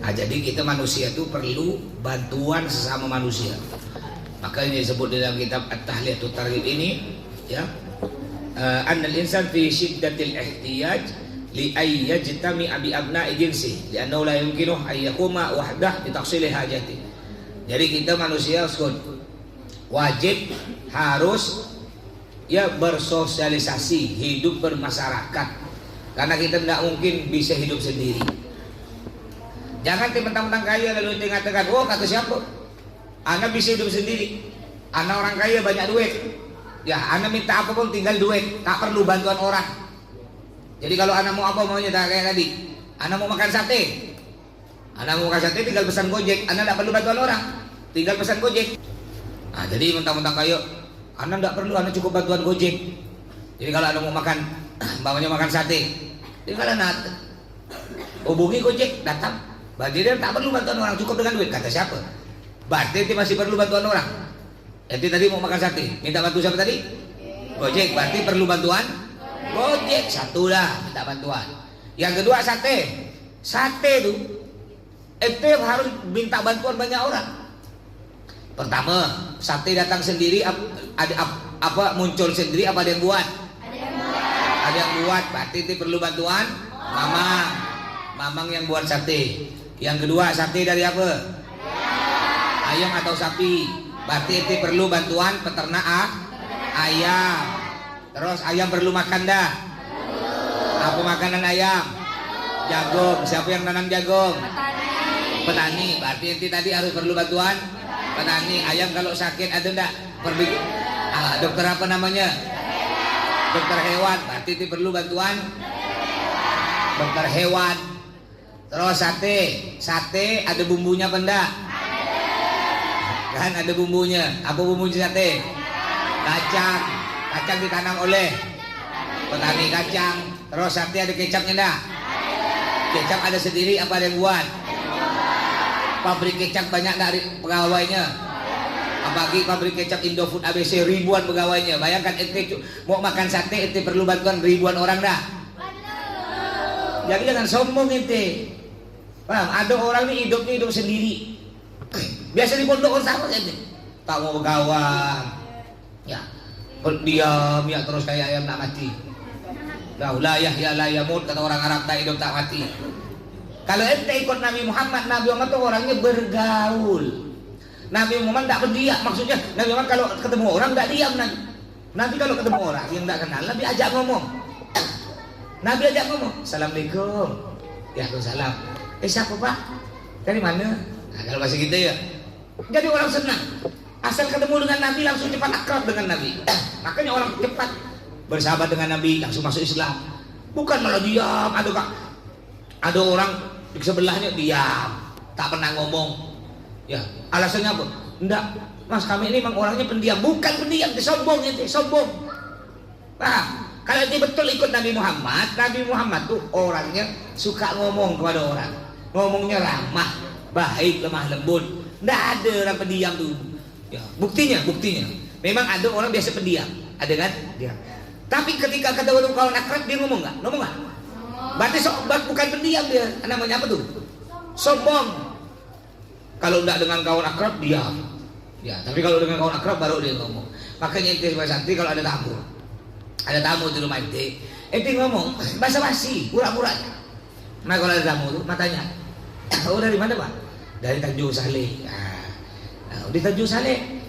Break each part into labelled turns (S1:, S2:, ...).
S1: Nah, jadi kita manusia itu perlu bantuan sesama manusia. Maka ini disebut dalam kitab At-Tahliyatut Targhib ini, ya, annal insan fi syiddatil ihtiyaj li ay yajtami'a bi abna'i jinsi li'annahu la yumkinu ay yaquma wahdah bi tahsili hajati. Jadi kita manusia wajib harus ya bersosialisasi, hidup bermasyarakat. Karena kita tidak mungkin bisa hidup sendiri. Jangan mentang-mentang kaya lalu mengatakan, oh kata siapa? Anak bisa hidup sendiri. Anak orang kaya banyak duit. Ya, anak minta apa pun tinggal duit, tak perlu bantuan orang. Jadi kalau anak mau apa maunya kayak tadi. Anak mau makan sate. Anak mau makan sate tinggal pesan Gojek. Anak tidak perlu bantuan orang, tinggal pesan Gojek. Nah, jadi mentang-mentang kaya, anak tidak perlu, anak cukup bantuan Gojek. Jadi kalau anak mau makan, bapaknya makan sate, tinggal anak hubungi Gojek, datang. Berarti dia tak perlu bantuan orang, cukup dengan duit. Kata siapa? Berarti dia masih perlu bantuan orang. Jadi tadi mau makan sate, minta bantu siapa tadi? Gojek. Berarti perlu bantuan Gojek. Satu dah minta bantuan. Yang kedua sate. Sate itu harus minta bantuan banyak orang. Pertama, sate datang sendiri, apa muncul sendiri, apa ada yang buat? Ada yang buat. Berarti itu perlu bantuan mamang yang buat sate. Yang kedua, sate dari apa? Ayam atau sapi. Berarti itu perlu bantuan peternak ayam. Terus ayam perlu makan dah. Apa makanan ayam? Jagung. Siapa yang nanam jagung? Petani. Berarti itu tadi harus perlu bantuan petani. Ayam kalau sakit ada enggak? Dokter apa namanya? Dokter hewan. Berarti itu perlu bantuan dokter hewan. Terus sate ada bumbunya apa enggak? Kan ada bumbunya. Apa bumbunya sate? Kacang ditanam oleh petani kacang. Terus sate ada kecapnya enggak? Kecap ada sendiri apa ada yang buat? Pabrik kecap banyak dari pegawainya. Apalagi pabrik kecap Indofood ABC ribuan pegawainya. Bayangkan ente mau makan sate, ente perlu bantuan ribuan orang dah. Jadi jangan sombong ente. Paham? Ada orang ini hidup sendiri. Biasa di pondok sama ente. Tak mau berkawan. Ya, diam ya terus kayak ayam nak mati. La yamut, kata orang Arab, tak hidup tak mati. Kalau ente ikut Nabi Muhammad itu orangnya bergaul. Nabi Muhammad tak berdiam, maksudnya Nabi Muhammad kalau ketemu orang tak diam. Nabi kalau ketemu orang yang tak kenal, Nabi ajak ngomong. Assalamualaikum. Ya, Waalaikumsalam. Siapa Pak? Dari mana? Nah, kalau masih gitu ya. Jadi orang senang. Asal ketemu dengan Nabi langsung cepat akrab dengan Nabi. Makanya orang cepat bersahabat dengan Nabi, langsung masuk Islam. Bukan malah diam. Ada orang di sebelahnya diam, tak pernah ngomong. Ya, alasannya apa? Enggak, Mas, kami ini memang orangnya pendiam. Bukan pendiam, sombong itu, sombong. Nah, kalau dia betul ikut Nabi Muhammad tuh orangnya suka ngomong kepada orang. Ngomongnya ramah, baik, lemah lembut. Enggak ada orang pendiam tuh. Ya, buktinya. Memang ada orang biasa pendiam. Ada kan? Dia. Tapi ketika ketemu kawan akrab dia ngomong enggak? Ngomong enggak? Berarti bukan pendiam dia. Namanya apa tuh? Sombong. Kalau enggak dengan kawan akrab diam. Ya, tapi kalau dengan kawan akrab baru dia ngomong. Makanya ente sebagai santri kalau ada tamu di rumah ente ngomong basa-basi, pura-puranya. Nah, kalau ada tamu tuh matanya, oh dari mana Pak? Dari Tanjung Saleh. Nah, di Tanjung Saleh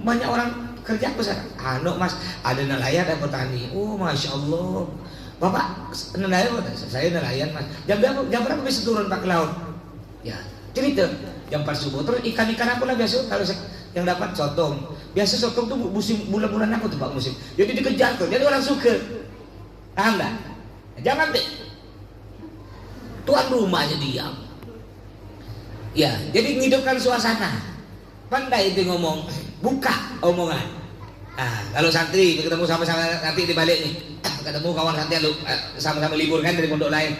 S1: banyak orang kerja apa sana? Mas, ada nelayan dan petani. Oh, masya Allah. Bapak nelayan apa? Saya nelayan Mas. Jam berapa bisa turun Pak ke laut? Ya, cerita. Jam 4 subuh. Terus ikan apa lah biasa kalau yang dapat sotong. Biasa sotong tuh musim bulan-bulan apa tuh Pak musim. Jadi dikejar tuh. Jadi orang suka. Paham enggak? Jangan deh. Tuan rumahnya diam. Ya, jadi menghidupkan suasana. Pandai itu ngomong, buka omongan. Nah, kalau santri ketemu sama-sama nanti di balik nih, ketemu kawan santri lu sama-sama libur kan dari pondok lain.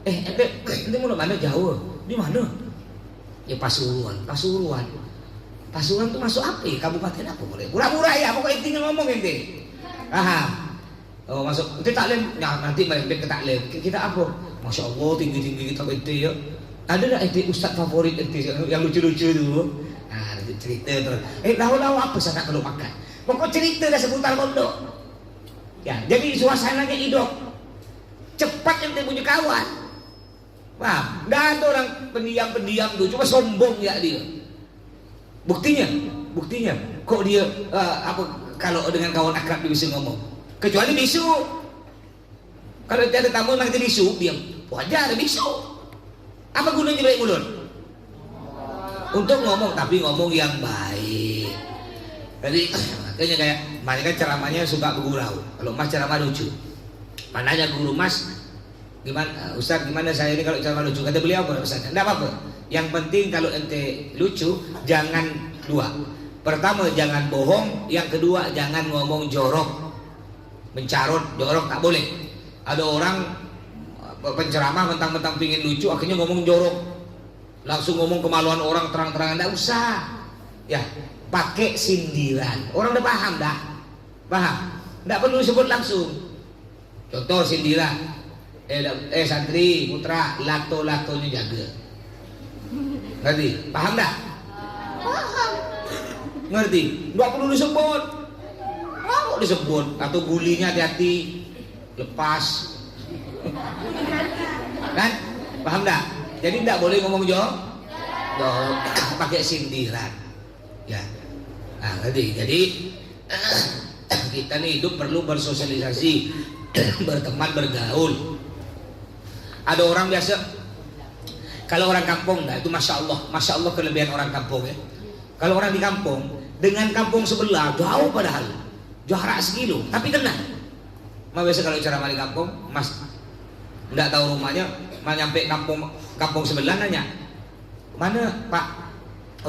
S1: Ente mau mana jauh? Di mana? Ya Pasuruan. Pasuruan tuh masuk apa? Kabupaten apa boleh? Pura-pura ya, pokoknya tinggal ngomong ente. Oh masuk, ente taklim. Nah nanti balik ke taklim. Kita apa? Masya Allah tinggi-tinggi kita ente ya. Ada nggak ente ustadz favorit ente yang lucu-lucu itu? Nah, cerita terus. Lau apa sana kalau makan? Pokok cerita dah seputar pondok. Ya, jadi suasananya hidup. Cepat ente punya kawan. Wah, nggak ada orang pendiam tuh, cuma sombong ya dia. Buktinya, kok dia kalau dengan kawan akrab dia bisa ngomong. Kecuali bisu. Kalau ada tamu nanti bisu, diam. Wajar bisu. Apa gunanya baik mulut? Untuk ngomong, tapi ngomong yang baik. Jadi makanya kayak mereka ceramahnya suka bergurau. Kalau Mas ceramah lucu, mananya guru Mas, gimana Ustaz, gimana saya ini kalau ceramah lucu? Kata beliau apa Ustaz? Tidak apa-apa. Yang penting kalau ente lucu, jangan dua. Pertama jangan bohong, yang kedua jangan ngomong jorok, mencarut, jorok tak boleh. Ada orang penceramah mentang-mentang pingin lucu, akhirnya ngomong jorok, langsung ngomong kemaluan orang terang-terangan. Tidak usah, ya pakai sindiran. Orang udah paham dah, paham. Tidak perlu disebut langsung. Contoh sindiran, santri putra lato-latonya jaga. Ngerti? Paham dah? Paham. Ngerti? Nggak perlu disebut. Mau disebut atau gulinya hati-hati, lepas. Kan? Paham tak? Jadi tidak boleh ngomong jorok, pakai sindiran. Ya. Nah, jadi kita nih hidup perlu bersosialisasi, berteman, bergaul. Ada orang biasa, kalau orang kampung, nah itu masya Allah kelebihan orang kampung ya. Kalau orang di kampung dengan kampung sebelah jauh padahal jarak sekilo, tapi kenal. Mas biasa kalau ceramah di kampung, Mas tidak tahu rumahnya, mau nyampe kampung sebelah nanya, mana Pak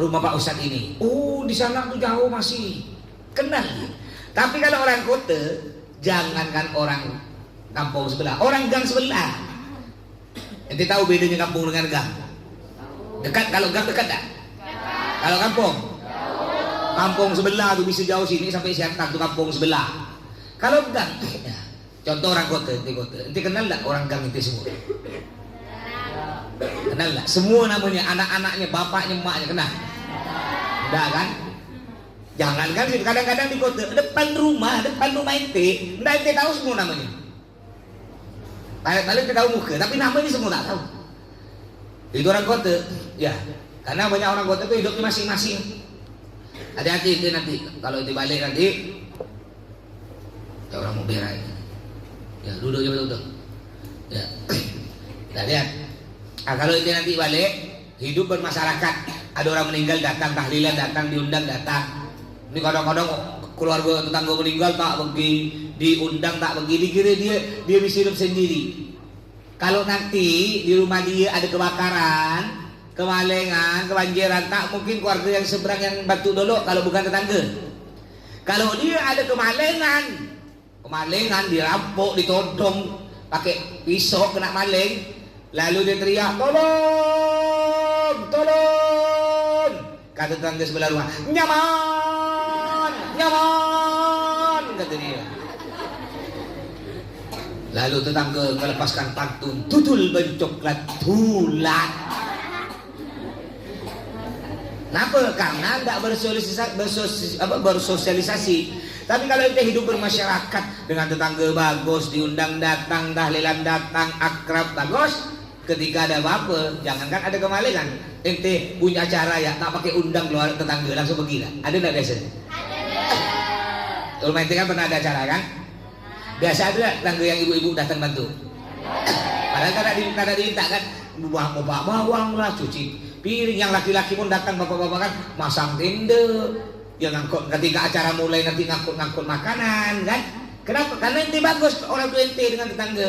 S1: rumah Pak Ustadz ini? Oh di sana tuh jauh masih kenal. Tapi kalau orang kota, jangankan orang kampung sebelah, orang gang sebelah. Ente tahu bedanya kampung dengan gang? Dekat, kalau gang dekat tak? Kalau kampung sebelah tuh bisa jauh sini sampai Siantar tuh kampung sebelah. Kalau gang, contoh orang kota, ente kenal tak orang gang itu semua? Kenal tak? Semua namanya, anak-anaknya, bapaknya, emaknya kenal? Udah kan? Jangan kan kadang-kadang di kota, depan rumah ente, ndak ente tahu semua namanya. Paling ente tahu muka, tapi namanya semua tak tahu. Itu orang kota, ya. Karena banyak orang kota itu hidupnya masing-masing. Hati-hati itu nanti, kalau itu balik nanti, ya orang mau berak. Ya duduk aja betul-betul. Ya, kita lihat. Nah, kalau itu nanti balik, hidup bermasyarakat. Ada orang meninggal datang, tahlilan datang, diundang datang. Ini kadang-kadang keluarga tetangga meninggal tak pergi, diundang tak pergi, dikira dia bisa hidup sendiri. Kalau nanti di rumah dia ada kebakaran, kemalengan, kebanjiran, tak mungkin keluarga yang seberang yang bantu dulu kalau bukan tetangga. Kalau dia ada kemalengan dirampok, ditodong pakai pisau kena maling, lalu dia teriak tolong, kata tetangga sebelah rumah, nyaman, kata dia. Lalu tetangga melepaskan pantun, tutul bencoklat tulat. Kenapa? Karena tidak bersosialisasi. Tapi kalau kita hidup bermasyarakat dengan tetangga bagus, diundang datang, tahlilan datang, akrab bagus, ketika ada apa-apa, jangankan ada kemalingan, ente punya acara ya, tak pakai undang keluar tetangga langsung pergi lah. Ada tidak biasa? Ada. Rumah ente kan pernah ada acara kan? Biasa ada tetangga yang ibu-ibu datang bantu. Padahal tak ada diminta kan, bawang lah, cuci piring. Yang laki-laki pun datang, bapak-bapak kan masang tenda, ya ngangkut ketika acara mulai nanti ngangkut makanan kan. Kenapa? Karena ente bagus orang tua ente dengan tetangga.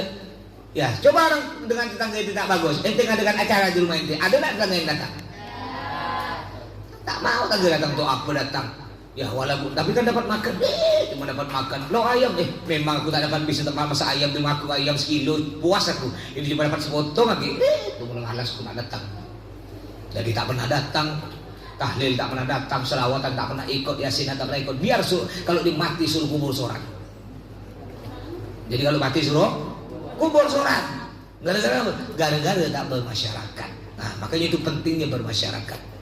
S1: Ya coba orang dengan tetangga ente tak bagus, ente ngadakan acara di rumah ente, ada tak tetangga yang datang? Tak mau tetangga datang tuh apa datang? Ya walaupun tapi kan dapat makan, cuma dapat makan lo ayam memang aku tak dapat bisa tempat masak ayam, terima aku ayam sekilo puas aku, ini cuma dapat sepotong lagi, itu mulai malas aku nak datang. Jadi tak pernah datang, tahlil tak pernah datang, selawatan tak pernah ikut, yasin tak pernah ikut. Biar kalau dimati suruh kubur sorak. Jadi kalau mati suruh kubur sorak. Gara-gara tak bermasyarakat. Makanya itu pentingnya bermasyarakat.